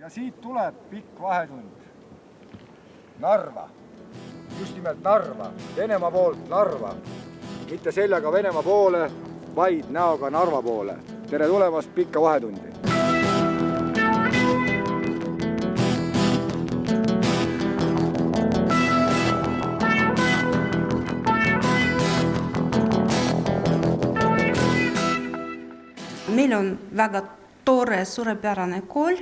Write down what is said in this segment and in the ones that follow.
Ja siit tuleb pikk vahetund. Narva. Just nimelt Narva. Venemaa poolt Narva. Mitte seljaga Venemaa poole, vaid näoga Narva poole. Tere tulemast pikka vahetundi. Meil on väga tore, suurepärane kool,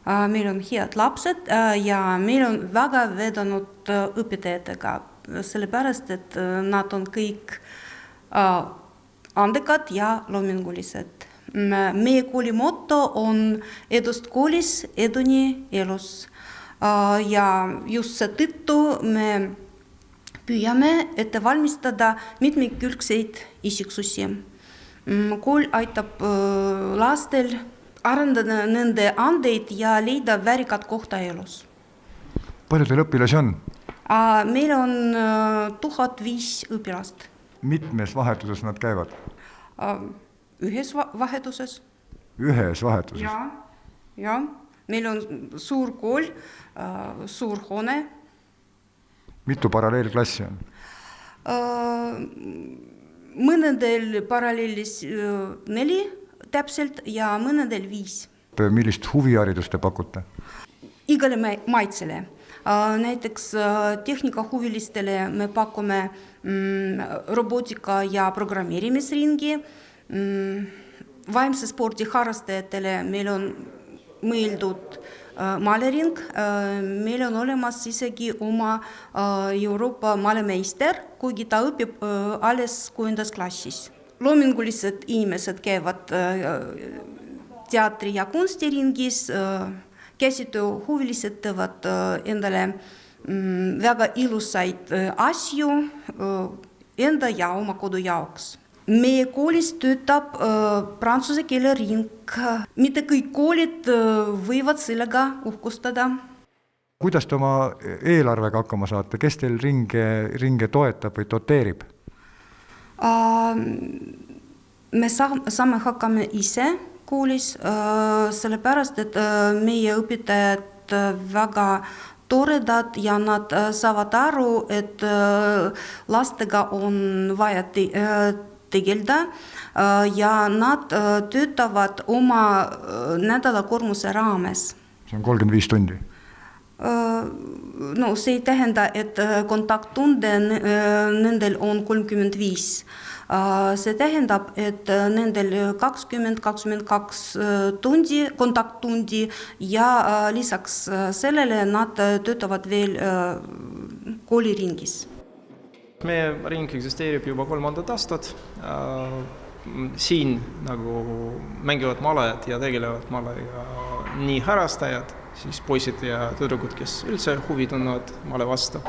meil on head lapsed ja meil on väga vedanud õpetajatega, sellepärast, et nad on kõik andekad ja loomingulised. Meie kooli motto on edust koolis, eduni elus. Ja just seetõttu me püüame ette valmistada mitmekülgseid isiksusi. Kool aitab lastel arendada nende andeid ja leida väärikat kohta elus. Palju teil õpilasi on? Meil on 1005 õpilast. Mitmes vahetuses nad käivad? Ühes vahetuses. Ühes vahetuses? Ja. Meil on suur kool, suur hoone. Mitu paralleelklassi on? Mõnedel paralleelis 4 täpselt ja mõnedel 5. Millist huviharidust te pakute? Igale maitsele. Näiteks tehnikahuvilistele me pakume robotika ja programmeerimisringi. Vaimse spordi harrastajatele meil on mõeldud malering. Meil on olemas isegi oma Euroopa maalemeister, kuigi ta õpib alles 6. klassis. Loomingulised inimesed käivad teatri- ja kunstiringis, käsitööhuvilised teevad endale väga ilusaid asju enda ja oma kodu jaoks. Meie koolis töötab prantsuse keele ring. Mitte kõik koolid võivad sellega uhkustada. Kuidas te oma eelarvega hakkama saate? Kes teil ringe toetab või doteerib? Me saame hakkame ise koolis, sellepärast, et meie õpetajad väga toredad ja nad saavad aru, et lastega on vaja tegelda ja nad töötavad oma nädalakoormuse raames. See on 35 tundi? No, see ei tähenda, et kontakttunde nendel on 35. See tähendab, et nendel 20-22 tundi, kontakttundi ja lisaks sellele nad töötavad veel kooliringis. Meie ring eksisteerib juba 3. aastat. Siin nagu mängivad malajad ja tegelevad malaja nii harrastajad, siis poisid ja tüdrukud, kes üldse huvi tunnevad male vastu.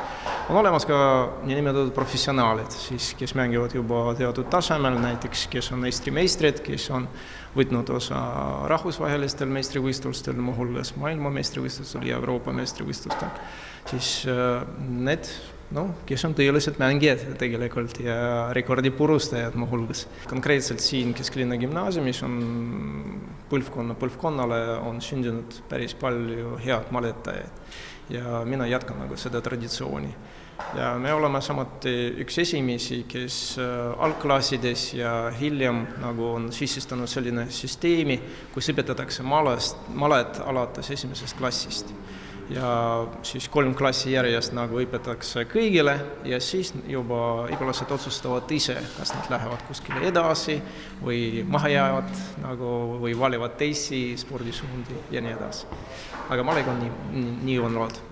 On olemas ka nimetatud professionaalid, siis, kes mängivad juba teatud tasemel, näiteks kes on meistrimeistrid, kes on võtnud osa rahvusvahelistel meistrivõistlustel, muuhulgas maailma meistrivõistlustel ja Euroopa meistrivõistlustel. Siis need, kes on tõelised mängijad tegelikult ja rekordipurustajad muuhulgas. Konkreetselt siin Kesklinna gümnaasiumis on põlvkonnale on sündinud päris palju head maletajaid ja mina jätkan seda traditsiooni. Ja me oleme samuti üks esimesi, kes algklassides ja hiljem on sissestanud selline süsteemi, kus õpetatakse malet alates 1. klassist. Ja siis 3 klassi järjest õpetatakse kõigile ja siis juba igalased otsustavad ise, kas nad lähevad kuskile edasi või maha jäävad või valivad teisi spordisuundi ja nii edasi. Aga malega nii on lood.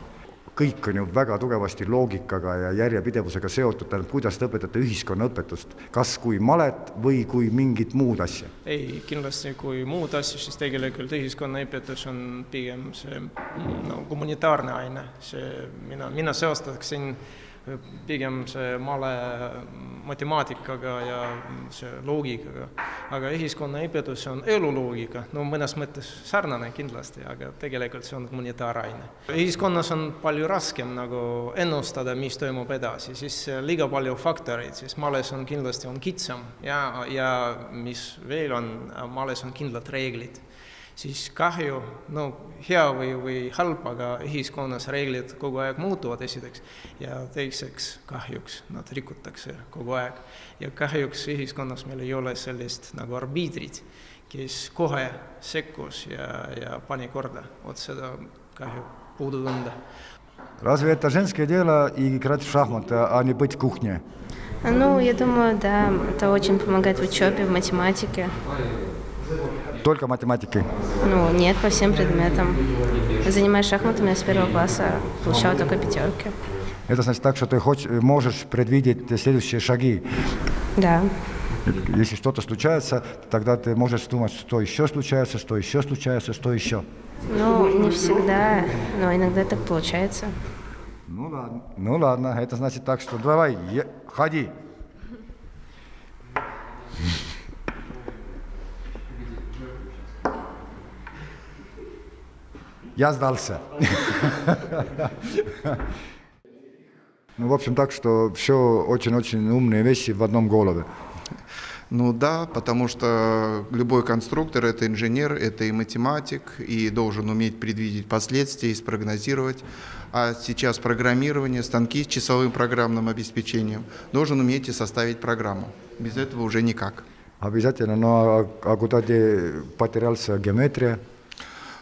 Kõik on ju väga tugevasti loogikaga ja järjepidevusega seotud, kuidas te õpetate ühiskonnaõpetust, kas kui malet või kui mingit muud asja? Ei, kindlasti kui muud asja, siis tegelikult ühiskonnaõpetus on pigem see kommunitaarne aine. Mina seostaksin pigem see male matemaatikaga ja see loogikaga. Aga ühiskonnaõpetus on eluloogika, mõnes mõttes sarnane kindlasti, aga tegelikult see on kommunitaaraine. Ühiskonnas on palju raskem ennustada, mis toimub edasi, siis liiga palju faktoreid, siis males on kindlasti kitsam ja mis veel on, males on kindlad reeglid. siis kahju, no hea või halb, aga ühiskonnas reeglid kogu aeg muutuvad esiteks ja teiseks kahjuks nad rikutakse kogu aeg. Ja kahjuks ühiskonnas meil ei ole sellist nagu arbiitrid, kes kohe sekkus ja pani korda. От seda kahju puudu tunda. Разве это женское дело и играть в шахматы, а не быть в кухне? Ну, я думаю, да, это очень помогает в учебе, в математике. Только математикой? Ну, нет, по всем предметам. Занимаюсь шахматами с 1 класса, получала только 5. Это значит так, что ты можешь предвидеть следующие шаги. Да. Если что-то случается, тогда ты можешь думать, что еще случается, что еще случается, что еще. Ну, не всегда, но иногда так получается. Ну ладно, это значит так, что давай, ходи. Я сдался. Ну, в общем, так, что все очень-очень умные вещи в одном голове. Ну да, потому что любой конструктор – это инженер, это и математик, и должен уметь предвидеть последствия, и спрогнозировать. А сейчас программирование, станки с часовым программным обеспечением, должен уметь и составить программу. Без этого уже никак. Обязательно, но а куда потерялся геометрия?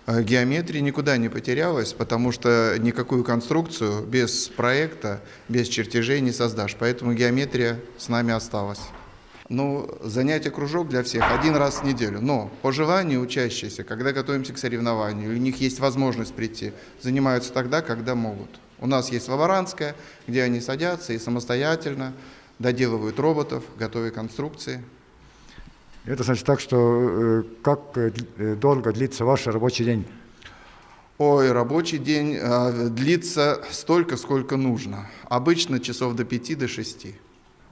Геометрия никуда не потерялась, потому что никакую конструкцию без проекта, без чертежей не создашь. Поэтому геометрия с нами осталась. Ну, занятие кружок для всех 1 раз в неделю. Но по желанию учащиеся, когда готовимся к соревнованию, у них есть возможность прийти, занимаются тогда, когда могут. У нас есть лаборантская, где они садятся и самостоятельно доделывают роботов, готовя конструкции. Это значит так, что как долго длится ваш рабочий день? Ой, рабочий день длится столько, сколько нужно. Обычно часов до 5, до 6.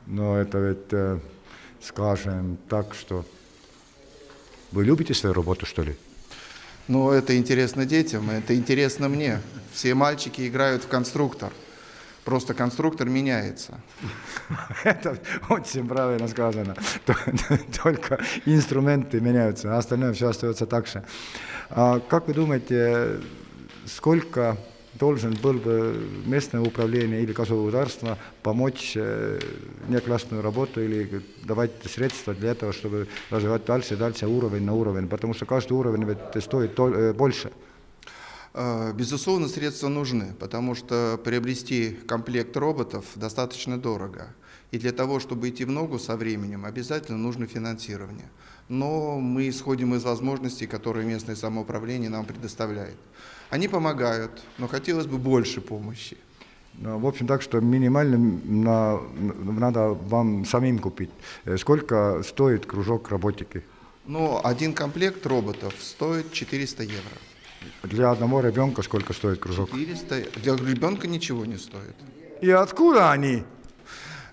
Но это ведь, скажем так, что вы любите свою работу, что ли? Ну, это интересно детям, это интересно мне. Все мальчики играют в конструктор. Просто конструктор меняется. Это очень правильно сказано. Только инструменты меняются, а остальное все остается так же. А как вы думаете, сколько должен был бы местное управление или государство помочь неклассную работу или давать средства для этого, чтобы развивать дальше уровень на уровень? Потому что каждый уровень ведь стоит больше. Безусловно, средства нужны, потому что приобрести комплект роботов достаточно дорого. И для того, чтобы идти в ногу со временем, обязательно нужно финансирование. Но мы исходим из возможностей, которые местное самоуправление нам предоставляет. Они помогают, но хотелось бы больше помощи. Ну, в общем, так что минимально надо вам самим купить. Сколько стоит кружок роботики? Ну, 1 комплект роботов стоит 400 евро. Для одного ребенка сколько стоит кружок? 400. Для ребенка ничего не стоит. И откуда они?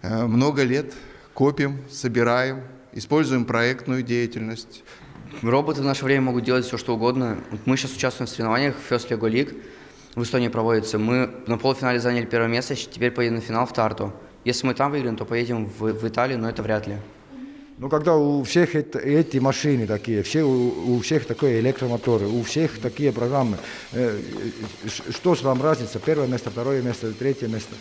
Много лет копим, собираем, используем проектную деятельность. Роботы в наше время могут делать все, что угодно. Мы сейчас участвуем в соревнованиях First Lego League. В Эстонии проводится. Мы на полуфинале заняли 1 место, теперь поедем на финал в Тарту. Если мы там выиграем, то поедем в Италию, но это вряд ли. Ну, когда у всех эти машины такие, у всех такие электромоторы, у всех такие программы, что же вам разница? 1 место, 2 место, 3 место?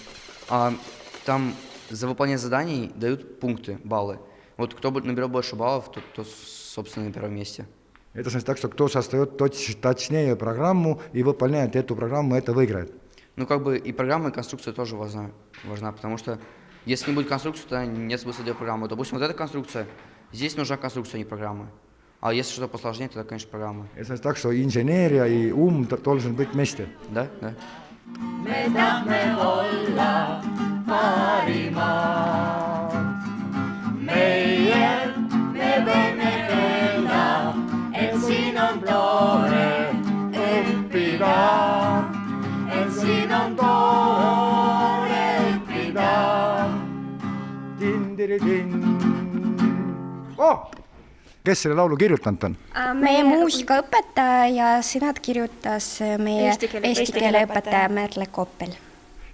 Там за выполнение заданий дают пункты, баллы. Вот кто наберет больше баллов, тот собственно, на 1 месте. Это значит так, что кто создает точнее программу и выполняет эту программу, это выиграет? Ну, как бы и программа, и конструкция тоже важна, потому что если не будет конструкции, то нет смысла делать программу. Допустим, вот эта конструкция, здесь нужна конструкция, а не программа. А если что-то посложнее, тогда, конечно, программа. Это значит так, что инженерия и ум должен быть вместе? Да, да. Me tahame olla parimad. Meie, me võime öelda, et siin on tore õppida, et siin on tore õppida. Oh! Kes selle laulu kirjutanud on? Meie muusikaõpetaja ja sõnad kirjutas meie eesti keele õpetaja Merle Koppel.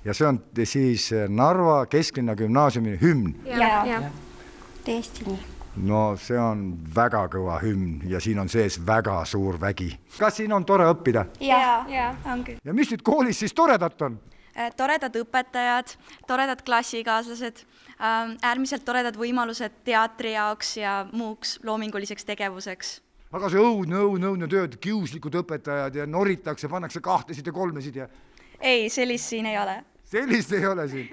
Ja see on siis Narva Kesklinna Gümnaasiumi hümn? Ja. Tõesti nii. No see on väga kõva hümn ja siin on sees väga suur vägi. Kas siin on tore õppida? Ja, on küll. Ja mis nüüd koolis siis toredat on? Toredad õpetajad, toredad klassikaaslased, äärmiselt toredad võimalused teatri jaoks ja muuks loominguliseks tegevuseks. Aga see õudne tööd, kiuslikud õpetajad ja noritakse, pannakse 2 ja 3 ja... Ei, sellist siin ei ole. Sellist ei ole siin.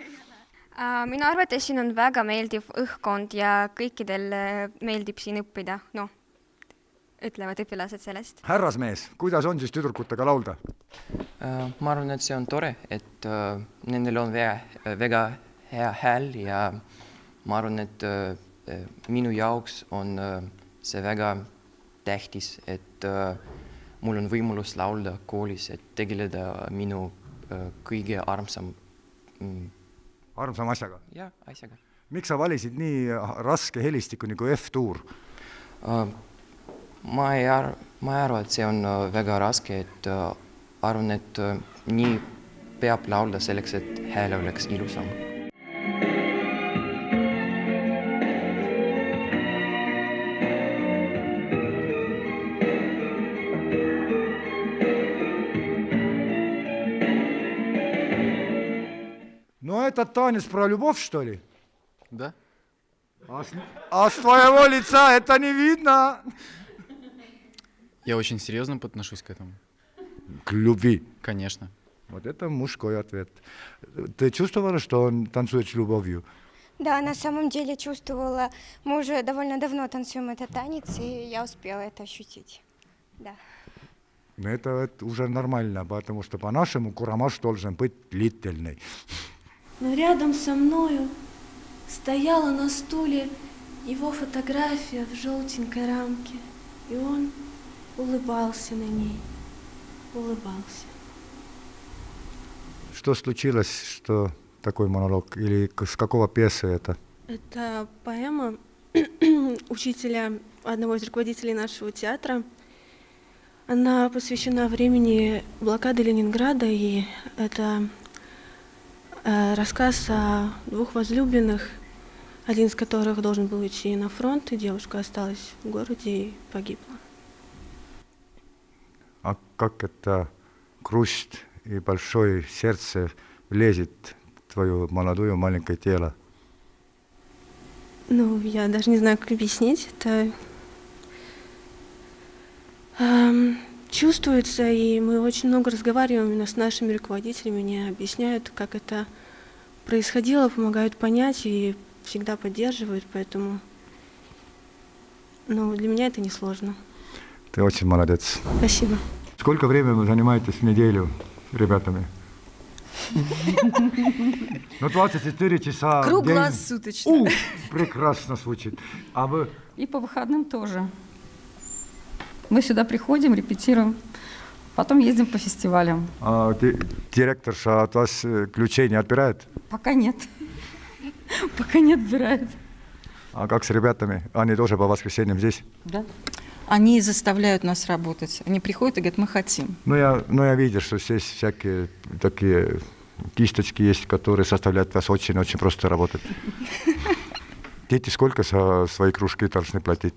Minu arvates siin on väga meeldiv õhkkond ja kõikidel meeldib siin õppida. No, ütlevad õpilased sellest. Härrasmees, kuidas on siis tüdrukutega laulda? Ma arvan, et see on tore, et nendel on väga hea hääl ja ma arvan, et minu jaoks on see väga tähtis, et mul on võimalus laulda koolis, et tegeleda minu kõige armsam asjaga? Jah, asjaga. Miks sa valisid nii raske helistiku nagu F-tuur? Ma ei arva, et see on väga raske, et arvan, et nii peab laulda selleks, et hääl oleks ilusam. No этот танец про любовь, что ли? Да. А с твоего лица это не видно. Я очень серьезно отношусь к этому. К любви? Конечно. Вот это мужской ответ. Ты чувствовала, что он танцует с любовью? Да, на самом деле чувствовала. Мы уже довольно давно танцуем этот танец, и я успела это ощутить. Да. Это уже нормально, потому что по-нашему курамаш должен быть длительный. Но рядом со мною стояла на стуле его фотография в желтенькой рамке, и он улыбался на ней, улыбался. Что случилось, что такой монолог, или с какого пьесы это? Это поэма учителя, одного из руководителей нашего театра. Она посвящена времени блокады Ленинграда, и это рассказ о 2 возлюбленных, один из которых должен был идти на фронт, и девушка осталась в городе и погибла. А как это грусть и большое сердце лезет в твое молодое маленькое тело? Ну, я даже не знаю, как объяснить. Это чувствуется, и мы очень много разговариваем именно с нашими руководителями, они объясняют, как это происходило, помогают понять и всегда поддерживают, поэтому для меня это не сложно. Ты очень молодец. Спасибо. Сколько времени вы занимаетесь в неделю ребятами? 24 часа. Круглосуточно. Прекрасно звучит. А вы? И по выходным тоже. Мы сюда приходим, репетируем, потом ездим по фестивалям. А директорша от вас ключей не отбирает? Пока нет. Пока не отбирает. А как с ребятами? Они тоже по воскресеньям здесь? Да. Они заставляют нас работать. Они приходят и говорят, мы хотим. Я видел, что здесь всякие такие кисточки есть, которые составляют вас очень-очень просто работать. Дети сколько за свои кружки должны платить?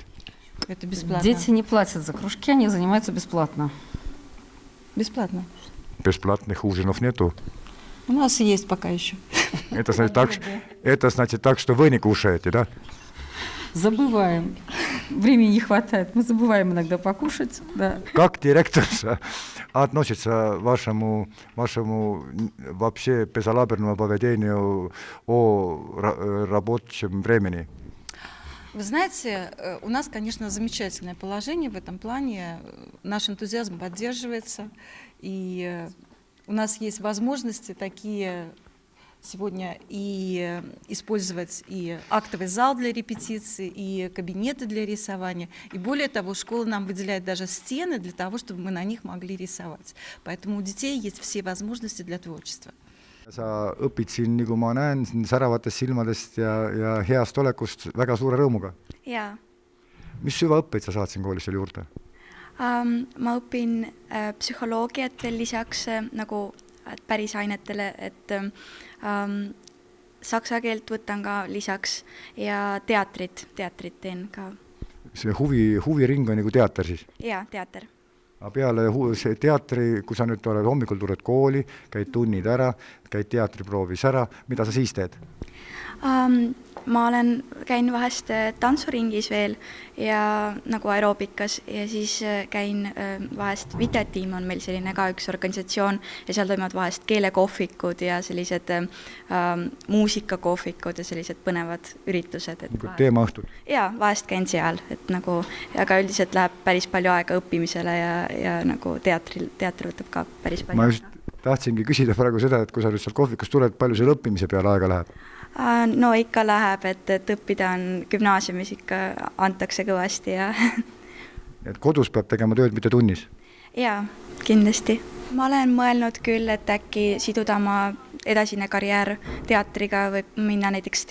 Это бесплатно. Дети не платят за кружки, они занимаются бесплатно. Бесплатно. Бесплатных ужинов нету? У нас есть пока еще. Это значит так, что вы не кушаете, да? Забываем. Времени не хватает. Мы забываем иногда покушать. Да. Как директорша относится к вашему вообще безалаберному поведению о рабочем времени? Вы знаете, у нас, конечно, замечательное положение в этом плане. Наш энтузиазм поддерживается. И у нас есть возможности такие сегодня и использовать и актовый зал для репетиции, и кабинеты для рисования. И более того, школа нам выделяет даже стены для того, чтобы мы на них могли рисовать. Поэтому у детей есть все возможности для творчества. Sa õpid siin, nagu ma näen, säravatest silmadest ja heast olekust väga suure rõõmuga. Jaa. Mis süvaõppeid sa saad siin koolis veel juurde? Ma õpin psühholoogiat veel lisaks nagu päris ainetele, et saksa keelt võtan ka lisaks ja teatrit teen ka. See huviring on nagu teater siis? Jaa, teater. Aga peale see teatri, kui sa nüüd oled hommikul tuled kooli, käid tunnid ära, käid teatriproovis ära, mida sa siis teed? Ma käin vahest tantsuringis veel ja nagu aeroobikas ja siis käin vahest Vitetiim on meil selline ka üks organisatsioon ja seal toimuvad vahest keelekohvikud ja sellised muusikakohvikud ja sellised põnevad üritused. Teema õhtul? Jaa, vahest käin seal, et nagu, aga üldiselt läheb päris palju aega õppimisele ja nagu teater võtab ka päris palju. Ma just tahtsingi küsida praegu seda, et kui sa nüüd seal kohvikust tuled, palju seal õppimise peale aega läheb? No ikka läheb, et õppida on gümnaasiumis ikka antakse kõvasti ja et kodus peab tegema tööd, mitte tunnis? Jaa, kindlasti. Ma olen mõelnud küll, et äkki siduda oma edasine karjäär teatriga või minna näiteks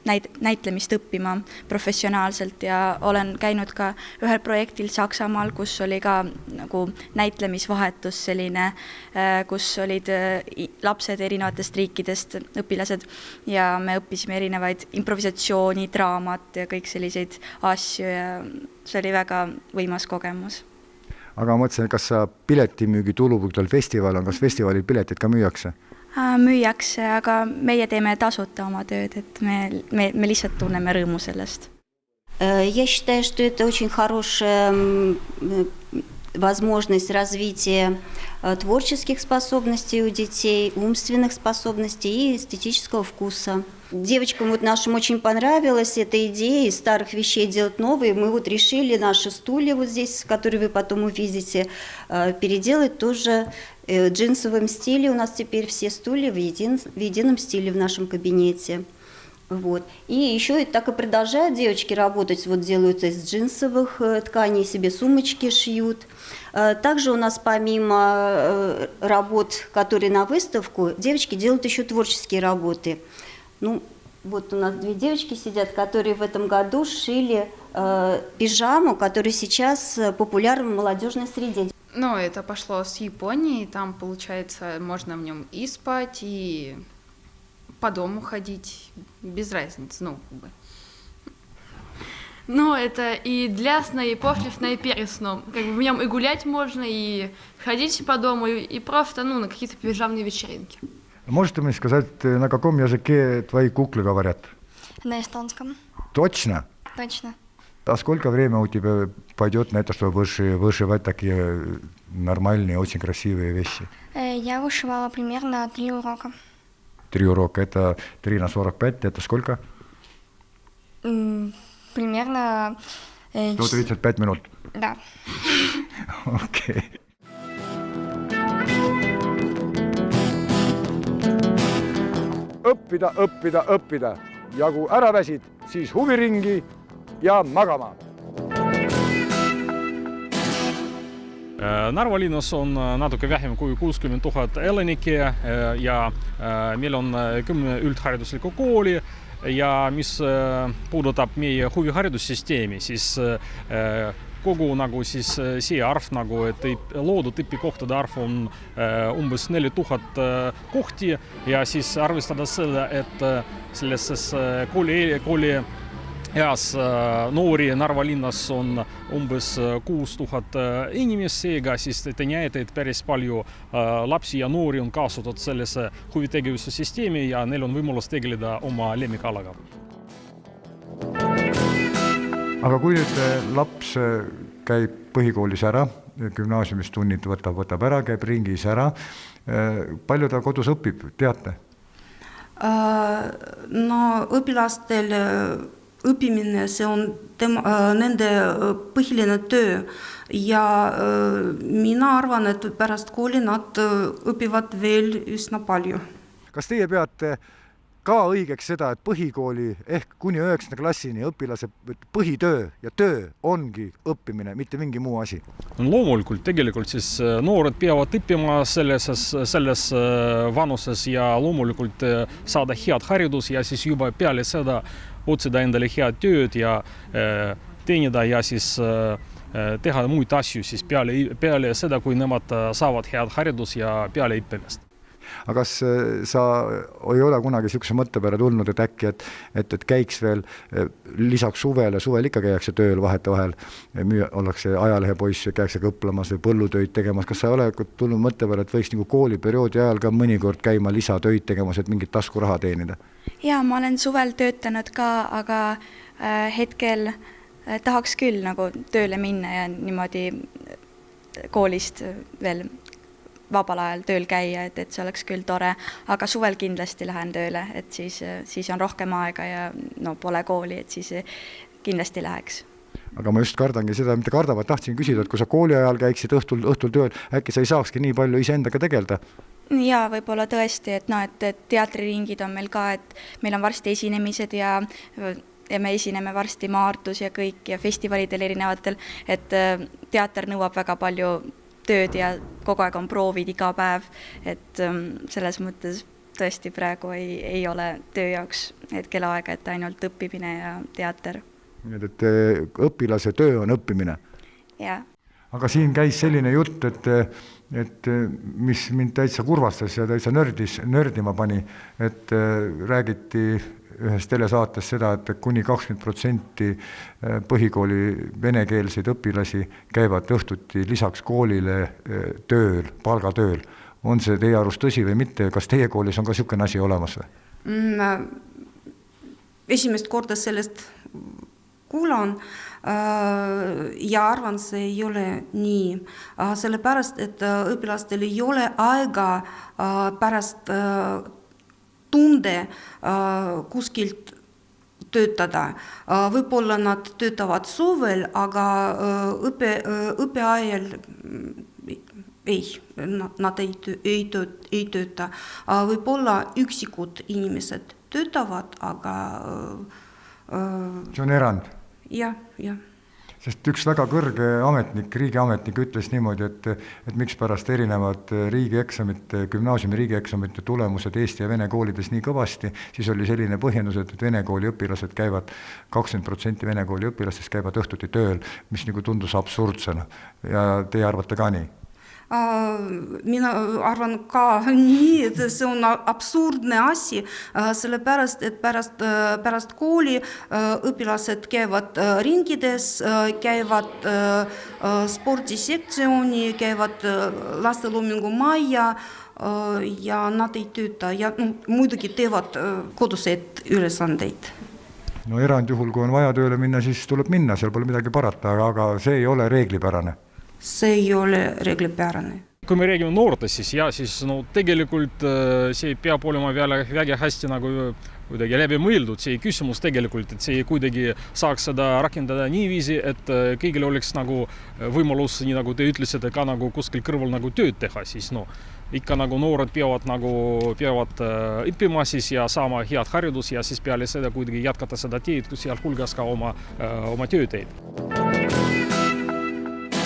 näitlemist õppima professionaalselt ja olen käinud ka ühel projektil Saksamaal, kus oli ka nagu näitlemisvahetus selline, kus olid lapsed erinevatest riikidest õpilased ja me õppisime erinevaid improvisatsiooni, draamat ja kõik selliseid asju ja see oli väga võimas kogemus. Aga mõtlesin, kas sa piletimüügi tulupõgdal festival on, kas festivalil piletid ka müüakse? Müüakse, aga meie teeme tasuta oma tööd, et me lihtsalt tunneme rõõmu sellest. Я считаю, что это очень хорошая возможность развития творческих способностей у детей, умственных способностей и эстетического вкуса. Девочкам вот нашим очень понравилась эта идея из старых вещей делать новые. Мы вот решили наши стулья вот здесь, которые вы потом увидите, переделать тоже в джинсовом стиле. У нас теперь все стулья в едином стиле в нашем кабинете. Вот. И еще так и продолжают девочки работать, вот делают из джинсовых тканей, себе сумочки шьют. Также у нас помимо работ, которые на выставку, девочки делают еще творческие работы. Ну, вот у нас две девочки сидят, которые в этом году шили пижаму, которая сейчас популярна в молодежной среде. Ну, это пошло с Японии, там, получается, можно в нем и спать, и по дому ходить, без разницы, ну, как бы. Ну, это и длясно, и пошлифно, и пересно. Как бы в нем и гулять можно, и ходить по дому, и просто, ну, на какие-то пижамные вечеринки. Можете мне сказать, на каком языке твои куклы говорят? На эстонском. Точно? Точно. А сколько времени у тебя пойдет на это, чтобы вышивать такие нормальные, очень красивые вещи? Я вышивала примерно 3 урока. 3 урока. Это 3 на 45, это сколько? Примерно... 135 минут? Да. Окей. Õppida. Ja kui ära väsid, siis huviringi ja magama. Narva linnas on natuke vähem kui 60 000 elanike ja meil on 10 üldhariduslikku kooli ja mis puudutab meie huviharidussüsteemi, siis kogu nagu siis see arv nagu, et loodud õpikohtade arv on umbes 4000 kohti ja siis arvestades seda, et selles kooli eas noori Narva linnas on umbes 6000 inimest, seega siis te näete, et päris palju lapsi ja noori on kaasatud sellesse huvitegevuse süsteemi ja neil on võimalus tegeleda oma lemmikalaga. Aga kui nüüd laps käib põhikoolis ära, gümnaasiumis tunnid võtab ära, käib ringis ära, palju ta kodus õpib, teate? No õpilastel õppimine, see on nende põhiline töö ja mina arvan, et pärast kooli nad õpivad veel üsna palju. Kas teie peate ka õigeks seda, et põhikooli ehk kuni 9. klassini õpilase põhitöö ja töö ongi õppimine, mitte mingi muu asi? Loomulikult, tegelikult siis noored peavad õppima selles vanuses ja loomulikult saada head haridus ja siis juba peale seda otsida endale head tööd ja teenida ja siis teha muid asju siis peale seda, kui nemad saavad head haridus ja peale õppimist. Aga kas sa ei ole kunagi niisuguse mõtte peale tulnud, et äkki, et käiks veel lisaks suvel ikka käiakse tööl vahetevahel, ollakse ajalehepoiss ja käiakse kõplamas või põllutöid tegemas, kas sa ei ole tulnud mõtte peale, et võiks nagu kooliperioodi ajal ka mõnikord käima lisatöid tegemas, et mingit taskuraha teenida? Jaa, ma olen suvel töötanud ka, aga hetkel tahaks küll nagu tööle minna ja niimoodi koolist veel vabal ajal tööl käia, et see oleks küll tore, aga suvel kindlasti lähen tööle, et siis on rohkem aega ja pole kooli, et siis kindlasti läheks. Aga ma just kardangi seda, mitte kardavad, tahtsin küsida, et kui sa kooli ajal käiksid õhtul tööl, äkki sa ei saakski nii palju iseendaga tegelda? Jaa, võib-olla tõesti, et teatriringid on meil ka, et meil on varsti esinemised ja me esineme varsti Maardus ja kõik ja festivalidel erinevatel, et teater nõuab väga palju tööd ja kogu aeg on proovid iga päev, et selles mõttes tõesti praegu ei ole töö jaoks hetkel aega, et ainult õppimine ja teater. Nii et õpilase töö on õppimine? Jah. Aga siin käis selline jutt, et mis mind täitsa kurvastas ja täitsa nördima pani, et räägiti ühes telesaates seda, et kuni 20% põhikooli venekeelseid õpilasi käivad õhtuti lisaks koolile tööl, palgatööl. On see teie arust tõsi või mitte? Kas teie koolis on ka niisugune asi olemas või? Esimest korda sellest kuulan ja arvan, see ei ole nii. Sellepärast, et õpilastel ei ole aega pärast tunde kuskilt töötada. Võib-olla nad töötavad suvel, aga õppeajal nad ei tööta. Võib-olla üksikud inimesed töötavad, aga... See on erand? Jah. Sest üks väga kõrge ametnik, riigiametnik ütles niimoodi, et miks pärast erinevad riigieksamite, gümnaasiumi riigieksamite tulemused Eesti ja Vene koolides nii kõvasti, siis oli selline põhjendus, et Vene kooli õpilased käivad, 20% Vene kooli õpilastest käivad õhtuti tööl, mis nagu tundus absurdsena. Ja teie arvate ka nii? Mina arvan ka nii, et see on absurdne asi, sellepärast, et pärast kooli õpilased käivad ringides, käivad spordisektsiooni, käivad lasteloomingu majja ja nad ei tööta ja muidugi teevad koduseid ülesandeid. No erandjuhul, kui on vaja tööle minna, siis tuleb minna, seal pole midagi parata, aga see ei ole reeglipärane. See ei ole reeglipärane. Kui me räägime noortest, siis tegelikult see peab olema väga hästi nagu kuidagi läbi mõeldud. See küsimus tegelikult, et see kuidagi saaks seda rakendada niiviisi, et kõigil oleks nagu võimalus, nii nagu te ütlesite, ka nagu kuskil kõrval nagu tööd teha, siis ikka nagu noored peavad õppima siis ja saama head haridus ja siis peale seda kuidagi jätkata seda teed, seal hulgas ka oma tööteid.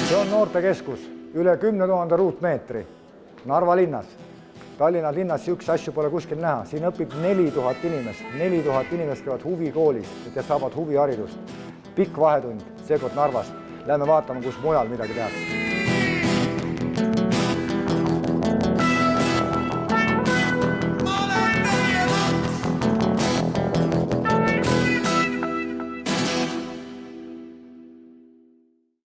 See on noortekeskus, üle 10 000 ruutmeetri, Narva linnas. Tallinna linnas üks asju pole kuskil näha, siin õpib 4000 inimest. 4000 inimest käivad huvikoolis, et saavad huviharidust. Pikk vahetund, seekord Narvast. Lähme vaatama, kus mujal midagi tehakse.